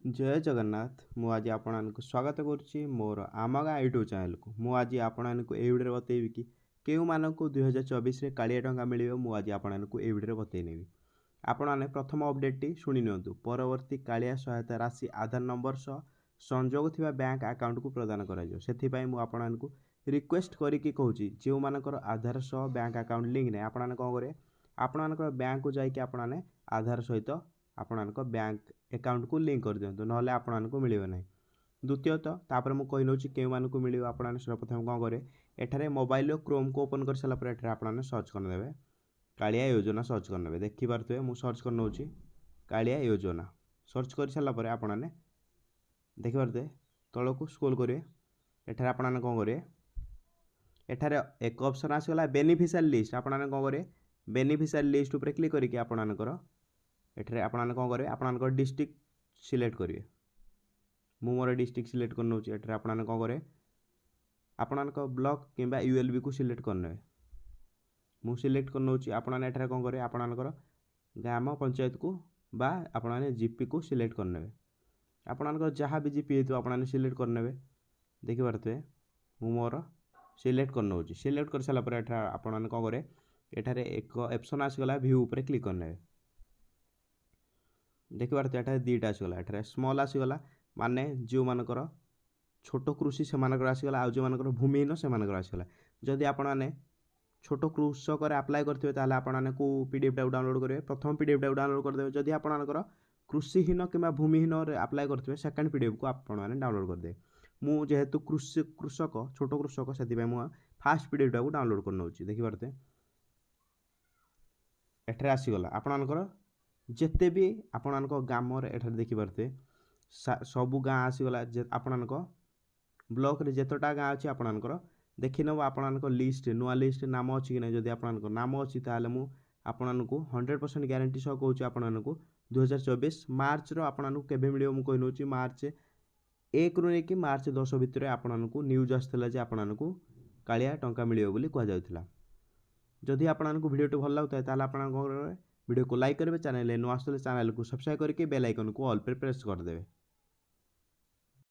जय जगन्नाथ मु आज आपको स्वागत करुच्ची मोर आम गाँ यूट्यूब चैनल को मु आज आपको ये वीडियो बतेबी कि केउ मानक 2024 कालिया टंका मिले मुझे आपको ये वीडियो बतईनी आपने प्रथम अपडेट टी शुणी नियंतु परवर्ती कालिया सहायता राशि आधार नंबर सह संजोग थिबा बैंक अकाउंट को प्रदान कर रिक्वेस्ट करी कहूँ जो मानकर आधार सह बैंक अकाउंट लिंक नहीं आपने कौन करेंगे आपण बैंक को जाकि आपने आधार सहित आपण बैंक अकाउंट को लिंक कर दिंतु ना आपको मिले ना द्वितीयतः तापर मुझे कही नौची के मिले आपने सर्वप्रथम कौन करेंगे एठारे मोबाइल क्रोम को ओपन कर सारापर आपने सर्च करदे कालिया योजना सर्च करने देखिपे मुझे सर्च कर नौची कालिया योजना सर्च कर सारापर आपने देखिपे तौक को स्क्रोल करेंगे एठारे आपने कौन करेंगे एठारे एक ऑप्शन आसगला बेनिफिशियल लिस्ट आपने कौन करेंगे बेनिफिशियल लिस्ट उपर क्लिक करके आपणकर एठारे आपने कौन करेंगे आपणकर डिस्ट्रिक्ट सिलेक्ट करेंगे मु मोर डिस्ट्रिक्ट सिलेक्ट कर नौची एठारे आपने कौन करेंगे आपणकर ब्लॉक किंबा यूएलबी को सिलेक्ट करने मु सिलेक्ट कर नौची आपने एठारे कौन करेंगे आपणकर ग्राम पंचायत को बा आपने जीपी को सिलेक्ट करने आपणकर जहाँ भी जीपी हो आपने सिलेक्ट करने देखिपे मु मोर सिलेक्ट कर नौची सिलेक्ट कर सारापर आपने कौन करेंगे एठारे एक ऑप्शन आसगला व्यू उपर क्लिक करने देखिपे एठारे दुईटा आसगला एठारे स्मॉल आसगला माने जो मानकर छोट कृषि से आसगला आउ जो मानकर भूमिहीन से आसगला जदि आपने छोट कृषक अप्लाई करते आपने को पीडीएफ टाक डाउनलोड करेंगे प्रथम पीडीएफ टाक डाउनलोड करदे जदि आपनकर कृषिहीन कि भूमिहीन अप्लाई करते सेकेंड पीडीएफ को आपने डाउनलोड करदे मु जेहेतु कृषक छोट कृषक से फास्ट पीडीएफ टाक डाउनलोड कर नौची देखिपे एठारे आसीगला आपनकर जिते भी आपण ग्राम एठारे देखिपे सबू गाँ आसीगला आपणक ब्लॉक रे जेतटा गाँ अच्छी आपणकर देखी नब आपणक लिस्ट नुआ लिस्ट नाम अच्छी कि नहीं जब आपणक नाम अच्छी ताले मु आपको 100% ग्यारंटी सह कहूँ आपको 2024 मार्च आपको केवे मिले मुझे कही मार्च 1 रु नहीं कि मार्च 10 भितर आपको न्यूज आसाला आपको कालिया टंका मिले बोली कहुला जदि आपको वीडियो भल लगुता है आप वीडियो को लाइक करेंगे चैनल नुआ चैनल को सब्सक्राइब करके बेल आइकन को ऑल पर प्रेस करदे।